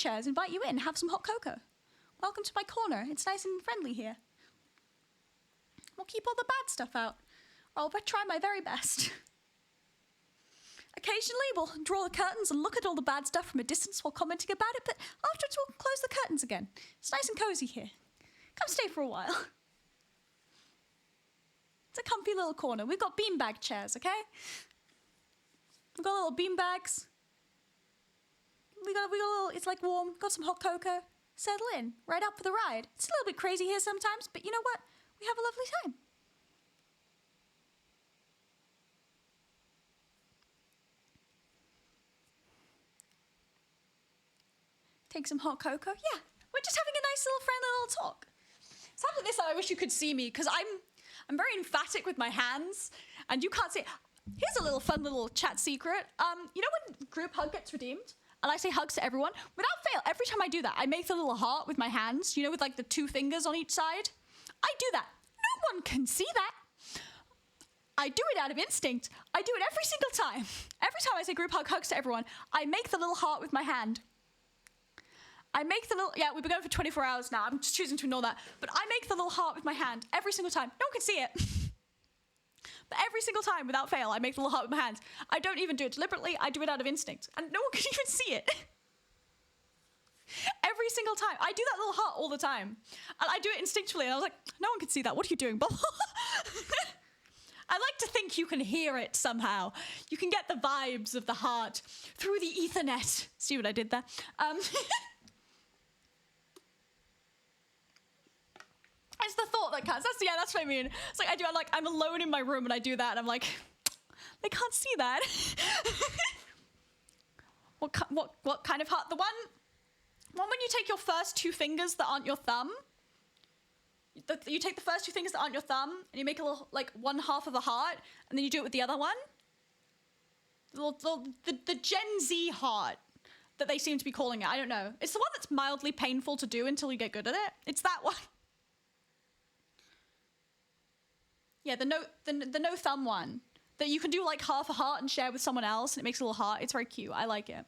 chairs, invite you in, have some hot cocoa. Welcome to my corner. It's nice and friendly here. We'll keep all the bad stuff out. I'll try my very best. Occasionally, we'll draw the curtains and look at all the bad stuff from a distance while commenting about it, but afterwards we'll close the curtains again. It's nice and cozy here. Come stay for a while. It's a comfy little corner. We've got beanbag chairs, okay? We've got little beanbags. We got a little, it's like warm. Got some hot cocoa. Settle in, right up for the ride. It's a little bit crazy here sometimes, but you know what? We have a lovely time. Take some hot cocoa. Yeah, we're just having a nice little friendly little talk. Something like this, I wish you could see me, because I'm very emphatic with my hands, and you can't see it. Here's a little fun little chat secret. You know when group hug gets redeemed? And I say hugs to everyone? Without fail, every time I do that, I make the little heart with my hands, you know, with like the 2 fingers on each side. I do that. No one can see that. I do it out of instinct. I do it every single time. Every time I say group hugs to everyone, I make the little heart with my hand. I make the little, yeah, we've been going for 24 hours now. I'm just choosing to ignore that. But I make the little heart with my hand every single time. No one can see it. But every single time, without fail, I make the little heart with my hands. I don't even do it deliberately. I do it out of instinct. And no one can even see it. Every single time. I do that little heart all the time. And I do it instinctually. And I was like, no one can see that. What are you doing? I like to think you can hear it somehow. You can get the vibes of the heart through the Ethernet. See what I did there? It's the thought that counts. That's what I mean. It's like I'm alone in my room and I do that and I'm like, they can't see that. What kind of heart? The one when you take your first 2 fingers that aren't your thumb. You take the first 2 fingers that aren't your thumb and you make a little, like, one half of a heart and then you do it with the other one. The Gen Z heart that they seem to be calling it. I don't know. It's the one that's mildly painful to do until you get good at it. It's that one. Yeah, the no thumb one that you can do like half a heart and share with someone else and it makes a little heart. It's very cute. I like it.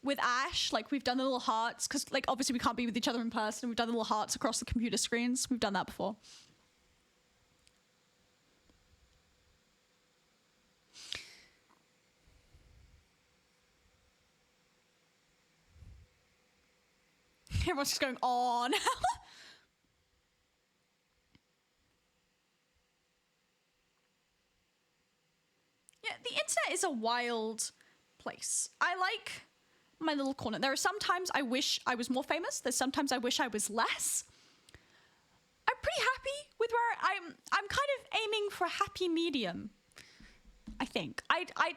With Ash, like we've done the little hearts because like obviously we can't be with each other in person. We've done the little hearts across the computer screens. We've done that before. Everyone's just going on. Yeah, the internet is a wild place. I like my little corner. There are sometimes I wish I was more famous. There's sometimes I wish I was less. I'm pretty happy with where I'm kind of aiming for a happy medium. I think.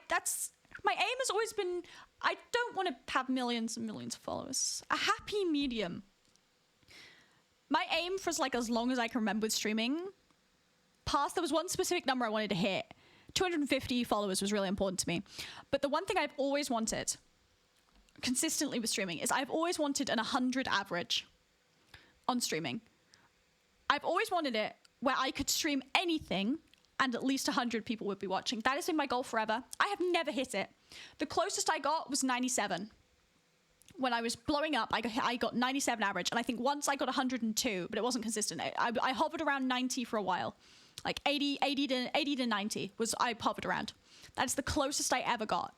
That's my aim has always been I don't want to have millions and millions of followers. A happy medium. My aim for like as long as I can remember with streaming, there was one specific number I wanted to hit. 250 followers was really important to me. But the one thing I've always wanted consistently with streaming is I've always wanted an 100 average on streaming. I've always wanted it where I could stream anything and at least 100 people would be watching. That has been my goal forever. I have never hit it. The closest I got was 97. When I was blowing up, I got 97 average. And I think once I got 102, but it wasn't consistent. I hovered around 90 for a while. Like 80 to 90 was I hovered around. That's the closest I ever got.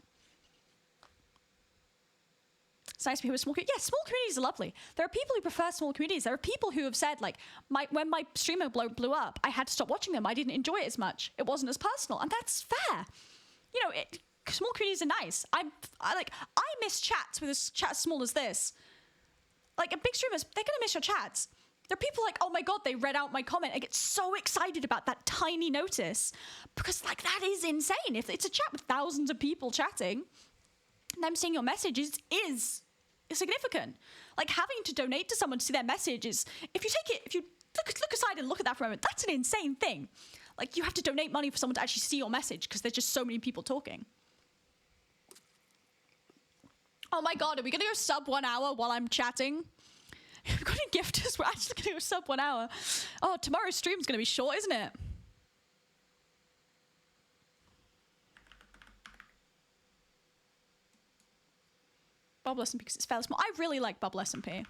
It's nice to be here with small communities. Yeah, small communities are lovely. There are people who prefer small communities. There are people who have said, like, when my streamer blew up, I had to stop watching them. I didn't enjoy it as much. It wasn't as personal, and that's fair. You know, small communities are nice. I miss chats with a chat as small as this. Like, big streamers, they're gonna miss your chats. There are people like, oh my God, they read out my comment. I get so excited about that tiny notice because like that is insane. If it's a chat with thousands of people chatting, them seeing your messages is significant. Like having to donate to someone to see their message is, if you look aside and look at that for a moment, that's an insane thing. Like you have to donate money for someone to actually see your message because there's just so many people talking. Oh my God, are we gonna go sub 1 hour while I'm chatting? We've got a gift us. We're actually going to go sub 1 hour. Oh, tomorrow's stream's going to be short, isn't it? Bubble SMP because it's fairly small. I really like Bubble SMP.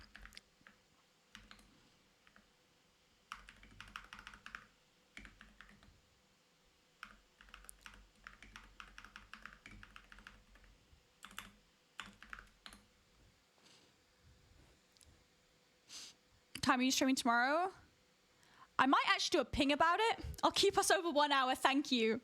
Time are you streaming tomorrow? I might actually do a ping about it. I'll keep us over 1 hour. Thank you.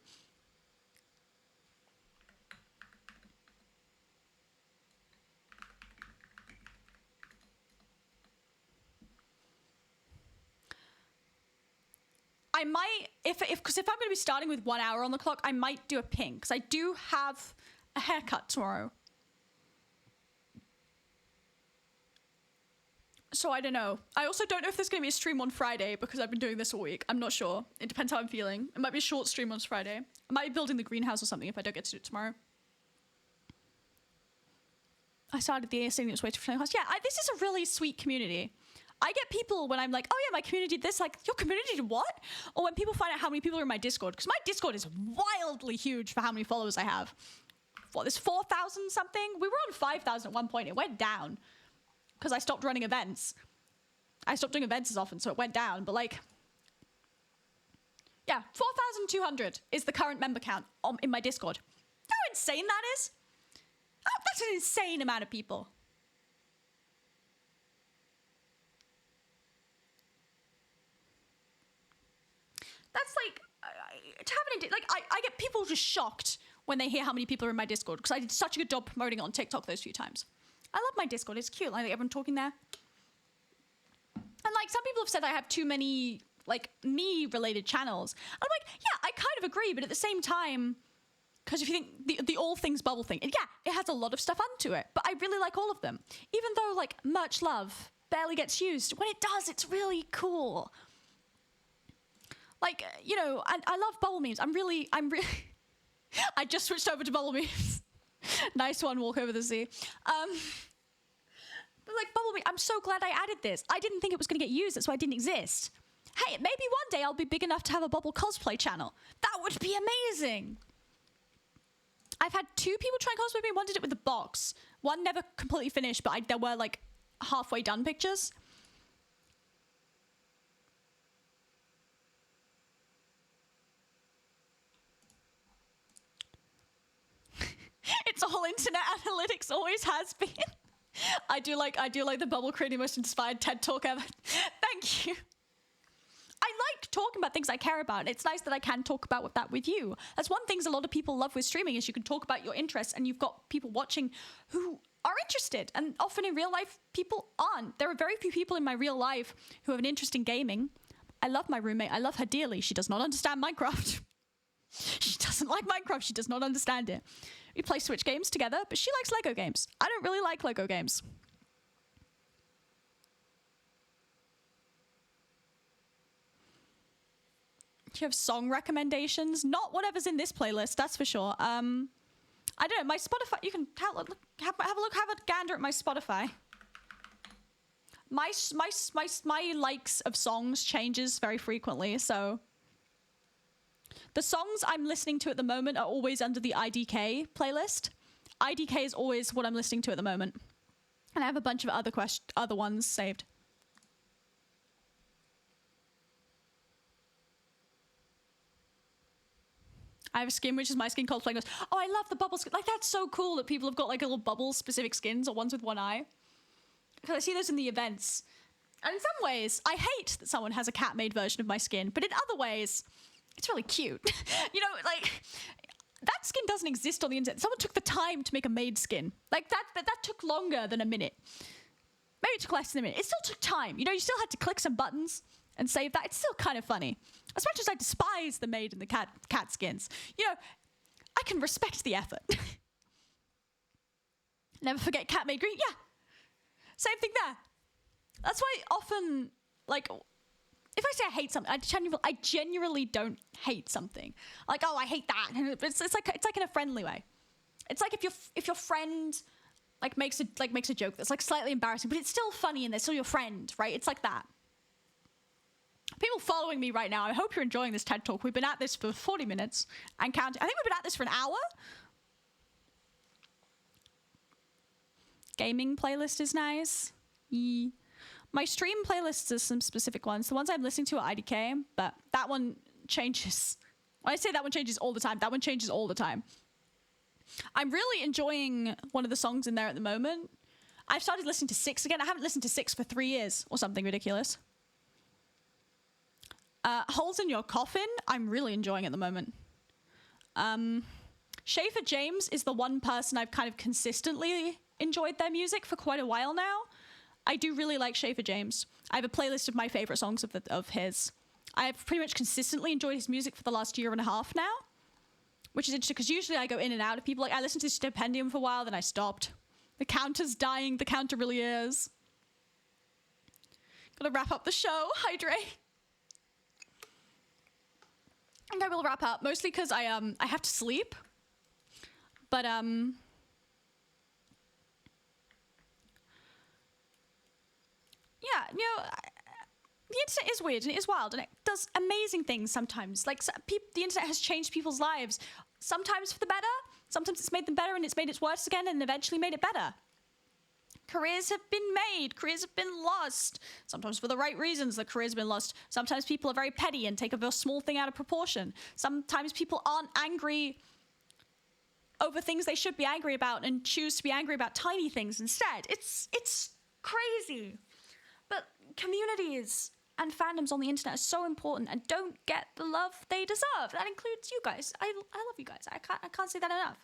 I might, because if I'm going to be starting with 1 hour on the clock, I might do a ping because I do have a haircut tomorrow. So I don't know. I also don't know if there's going to be a stream on Friday because I've been doing this all week. I'm not sure. It depends how I'm feeling. It might be a short stream on Friday. I might be building the greenhouse or something if I don't get to do it tomorrow. I started the AS thing that was waiting for class. Yeah, this is a really sweet community. I get people when I'm like, oh yeah, my community did this, like, your community did what? Or when people find out how many people are in my Discord, because my Discord is wildly huge for how many followers I have. What, there's 4,000 something? We were on 5,000 at one point. It went down because I stopped running events. I stopped doing events as often, so it went down. But like, yeah, 4,200 is the current member count in my Discord. How insane that is? Oh, that's an insane amount of people. That's like, I get people just shocked when they hear how many people are in my Discord because I did such a good job promoting it on TikTok those few times. I love my Discord. It's cute. I like everyone talking there. And like some people have said I have too many like me-related channels. I'm like, yeah, I kind of agree, but at the same time, because if you think the all things bubble thing, and yeah, it has a lot of stuff onto it, but I really like all of them. Even though like much love barely gets used, when it does, it's really cool. Like, you know, I love bubble memes. I'm really I just switched over to bubble memes. Nice one, walk over the sea. But like bubble meme, I'm so glad I added this. I didn't think it was going to get used. That's why it didn't exist. Hey, maybe one day I'll be big enough to have a bubble cosplay channel. That would be amazing. I've had 2 people try and cosplay me. One did it with a box. One never completely finished, but there were like halfway done pictures. It's all internet analytics, always has been. I do like the bubble creating most inspired TED talk ever. Thank you. I like talking about things I care about. It's nice that I can talk about that with you. That's one thing a lot of people love with streaming is you can talk about your interests and you've got people watching who are interested. And often in real life, people aren't. There are very few people in my real life who have an interest in gaming. I love my roommate. I love her dearly. She does not understand Minecraft. She doesn't like Minecraft. She does not understand it. We play Switch games together, but she likes Lego games. I don't really like Lego games. Do you have song recommendations? Not whatever's in this playlist, that's for sure. I don't know, my Spotify, you can have a gander at my Spotify. My likes of songs changes very frequently, so the songs I'm listening to at the moment are always under the IDK playlist. IDK is always what I'm listening to at the moment. And I have a bunch of other ones saved. I have a skin, which is my skin called Flame. Oh, I love the bubble skin. Like, that's so cool that people have got like little bubble-specific skins or ones with one eye. Because I see those in the events. And in some ways, I hate that someone has a cat-made version of my skin. But in other ways, it's really cute. You know, like, that skin doesn't exist on the internet. Someone took the time to make a made skin. Like, that took longer than a minute. Maybe it took less than a minute. It still took time. You know, you still had to click some buttons and save that. It's still kind of funny. As much as I despise the maid and the cat skins, you know, I can respect the effort. Never forget cat made green. Yeah. Same thing there. That's why often, like, if I say I hate something, I genuinely don't hate something. Like, oh, I hate that. And it's like in a friendly way. It's like if your friend like makes a joke that's like slightly embarrassing, but it's still funny and they're still your friend, right? It's like that. People following me right now, I hope you're enjoying this TED Talk. We've been at this for 40 minutes and counting. I think we've been at this for an hour. gaming playlist is nice. My stream playlists are some specific ones. The ones I'm listening to are IDK, but that one changes. When I say that one changes all the time, that one changes all the time. I'm really enjoying one of the songs in there at the moment. I've started listening to Six again. I haven't listened to Six for 3 years or something ridiculous. Holes in Your Coffin, I'm really enjoying at the moment. Schaefer James is the one person I've kind of consistently enjoyed their music for quite a while now. I do really like Schaefer James. I have a playlist of my favorite songs of his. I've pretty much consistently enjoyed his music for the last year and a half now, which is interesting because usually I go in and out of people. Like I listened to Stipendium for a while, then I stopped. The counter's dying. The counter really is. Gotta wrap up the show. Hi, Dre. I think I will wrap up, mostly because I have to sleep. But yeah, you know, the internet is weird and it is wild and it does amazing things sometimes. Like the internet has changed people's lives, sometimes for the better, sometimes it's made them better and it's made it worse again and eventually made it better. Careers have been made, careers have been lost, sometimes for the right reasons the careers have been lost. Sometimes people are very petty and take a very small thing out of proportion. Sometimes people aren't angry over things they should be angry about and choose to be angry about tiny things instead. It's crazy. But communities and fandoms on the internet are so important and don't get the love they deserve. That includes you guys. I love you guys. I can't say that enough.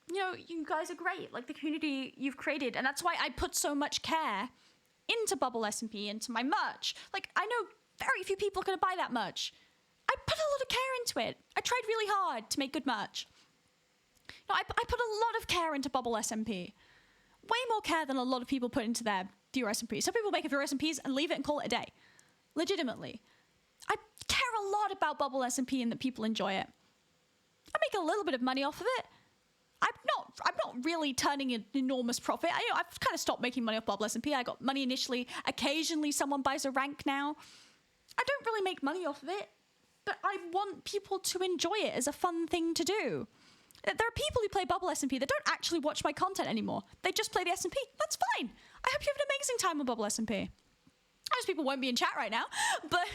You know, you guys are great, like the community you've created, and that's why I put so much care into Bubble SMP, into my merch. Like, I know very few people are going to buy that merch. I put a lot of care into it. I tried really hard to make good merch. No, I put a lot of care into Bubble SMP. Way more care than a lot of people put into their viewer SMPs. Some people make a viewer SMPs and leave it and call it a day. Legitimately. I care a lot about Bubble SMP and that people enjoy it. I make a little bit of money off of it. I'm not really turning an enormous profit. I've kind of stopped making money off Bubble SMP. I got money initially. Occasionally someone buys a rank now. I don't really make money off of it, but I want people to enjoy it as a fun thing to do. There are people who play Bubble SMP that don't actually watch my content anymore. They just play the SMP. That's fine. I hope you have an amazing time on Bubble SMP. Those people won't be in chat right now, but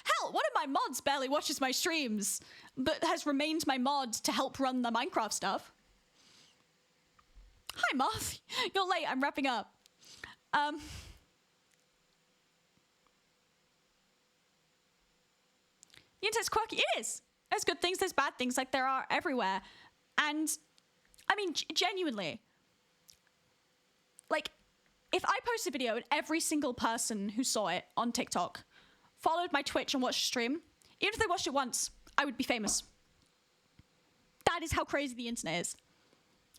hell, one of my mods barely watches my streams, but has remained my mod to help run the Minecraft stuff. Hi, Moth. You're late. I'm wrapping up. The internet's quirky. It is. There's good things, there's bad things, like there are everywhere. And, I mean, genuinely, like, if I post a video and every single person who saw it on TikTok followed my Twitch and watched a stream, even if they watched it once, I would be famous. That is how crazy the internet is.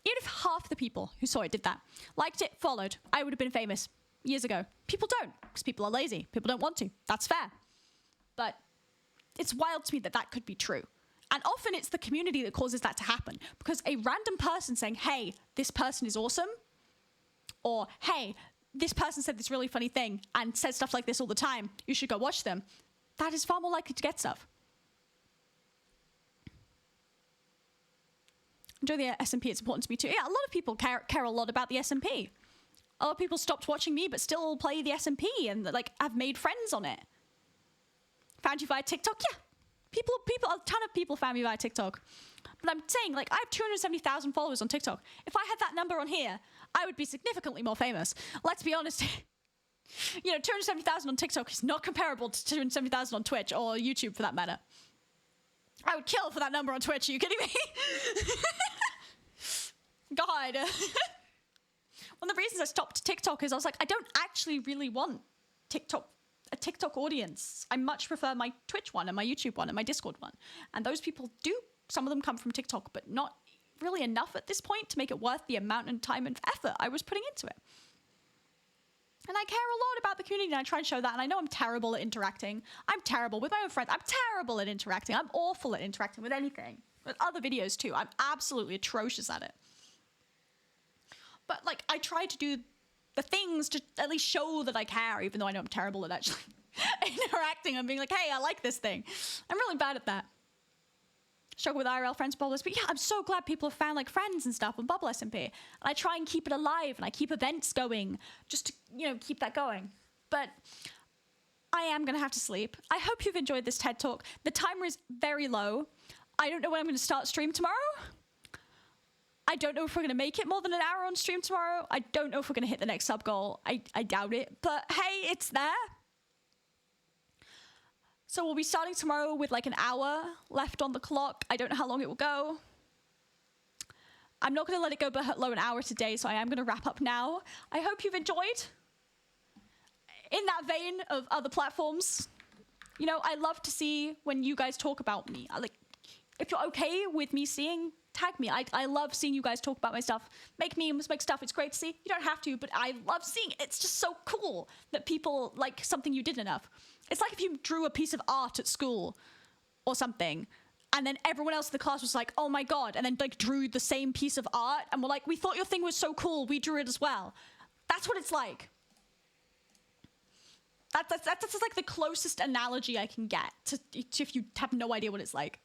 Even if half the people who saw it did that, liked it, followed, I would have been famous years ago. People don't, because people are lazy. People don't want to. That's fair. But it's wild to me that that could be true. And often it's the community that causes that to happen. Because a random person saying, hey, this person is awesome, or hey, this person said this really funny thing and says stuff like this all the time, you should go watch them, that is far more likely to get stuff. Enjoy the SMP, it's important to me too. Yeah, a lot of people care a lot about the SMP. A lot of people stopped watching me but still play the SMP and like have made friends on it. Found you via TikTok? Yeah. People, a ton of people found me via TikTok. But I'm saying, like, I have 270,000 followers on TikTok. If I had that number on here, I would be significantly more famous. Let's be honest. You know, 270,000 on TikTok is not comparable to 270,000 on Twitch or YouTube for that matter. I would kill for that number on Twitch. Are you kidding me? God. One of the reasons I stopped TikTok is I was like, I don't actually really want a TikTok audience. I much prefer my Twitch one and my YouTube one and my Discord one. And those people do, some of them come from TikTok, but not really enough at this point to make it worth the amount and time and effort I was putting into it. And I care a lot about the community and I try and show that. And I know I'm terrible at interacting. I'm terrible with my own friends. I'm terrible at interacting. I'm awful at interacting with anything. With other videos too. I'm absolutely atrocious at it. But like, I try to do the things to at least show that I care, even though I know I'm terrible at actually interacting and being like, hey, I like this thing. I'm really bad at that. struggle with IRL friends, Bubble SMP. But yeah, I'm so glad people have found like friends and stuff on Bubble SMP. And I try and keep it alive, and I keep events going just to, you know, keep that going. But I am going to have to sleep. I hope you've enjoyed this TED Talk. The timer is very low. I don't know when I'm going to start stream tomorrow. I don't know if we're going to make it more than an hour on stream tomorrow. I don't know if we're going to hit the next sub goal. I doubt it. But hey, it's there. So we'll be starting tomorrow with like an hour left on the clock. I don't know how long it will go. I'm not going to let it go below an hour today, so I am going to wrap up now. I hope you've enjoyed. In that vein of other platforms, you know, I love to see when you guys talk about me. If you're okay with me seeing, tag me. I love seeing you guys talk about my stuff. Make memes, make stuff. It's great to see. You don't have to, but I love seeing it. It's just so cool that people like something you did enough. It's like if you drew a piece of art at school or something, and then everyone else in the class was like, oh my God, and then like drew the same piece of art, and we're like, we thought your thing was so cool, we drew it as well. That's what it's like. That's like the closest analogy I can get to if you have no idea what it's like.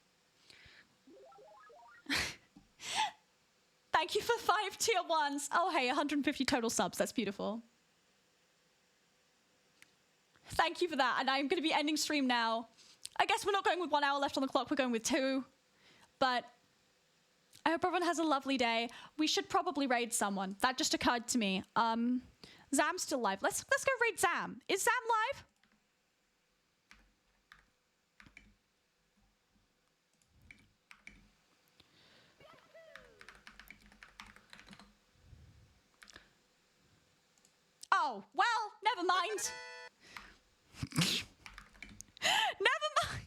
Thank you for 5 tier 1s. Oh, hey, 150 total subs. That's beautiful. Thank you for that. And I'm going to be ending stream now. I guess we're not going with 1 hour left on the clock. We're going with 2. But I hope everyone has a lovely day. We should probably raid someone. That just occurred to me. Zam's still live. Let's go raid Zam. Is Zam live? Oh, well, never mind. Never mind.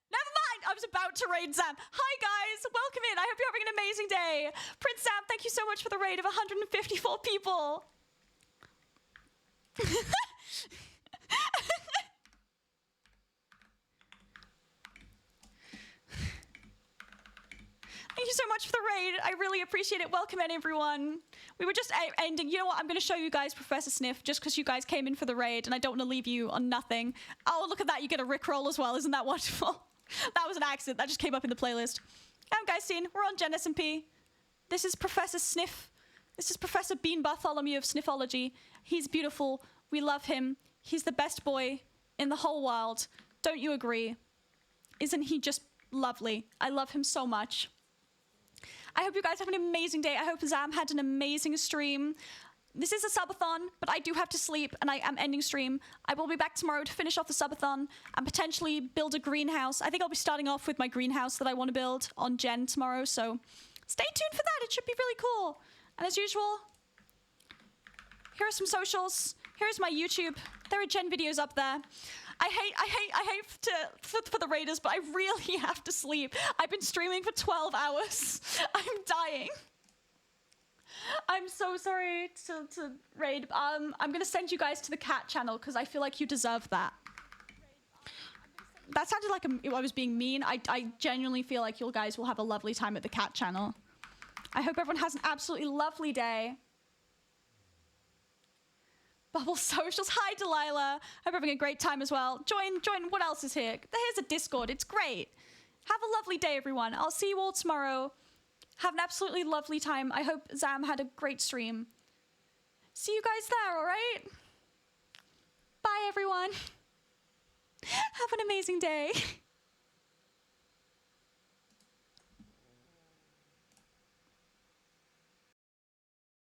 Never mind. I was about to raid Zam. Hi, guys. Welcome in. I hope you're having an amazing day. Prince Zam, thank you so much for the raid of 154 people. Thank you so much for the raid. I really appreciate it. Welcome in, everyone. We were just ending. You know what? I'm going to show you guys Professor Sniff just because you guys came in for the raid and I don't want to leave you on nothing. Oh, look at that. You get a Rickroll as well. Isn't that wonderful? That was an accident. That just came up in the playlist. Guys seen. We're on Gen SMP. This is Professor Sniff. This is Professor Bean Bartholomew of Sniffology. He's beautiful. We love him. He's the best boy in the whole world. Don't you agree? Isn't he just lovely? I love him so much. I hope you guys have an amazing day. I hope Zam had an amazing stream. This is a subathon, but I do have to sleep and I am ending stream. I will be back tomorrow to finish off the subathon and potentially build a greenhouse. I think I'll be starting off with my greenhouse that I want to build on Gen tomorrow, so stay tuned for that. It should be really cool. And as usual, here are some socials. Here's my YouTube. There are Gen videos up there. I hate for the Raiders, but I really have to sleep. I've been streaming for 12 hours. I'm dying. I'm so sorry to raid. I'm gonna send you guys to the cat channel because I feel like you deserve that. That sounded like I was being mean. I genuinely feel like you guys will have a lovely time at the cat channel. I hope everyone has an absolutely lovely day. Bubble socials. Hi, Delilah. Hope you're having a great time as well. Join. What else is here? Here's a Discord. It's great. Have a lovely day, everyone. I'll see you all tomorrow. Have an absolutely lovely time. I hope Zam had a great stream. See you guys there, all right? Bye, everyone. Have an amazing day.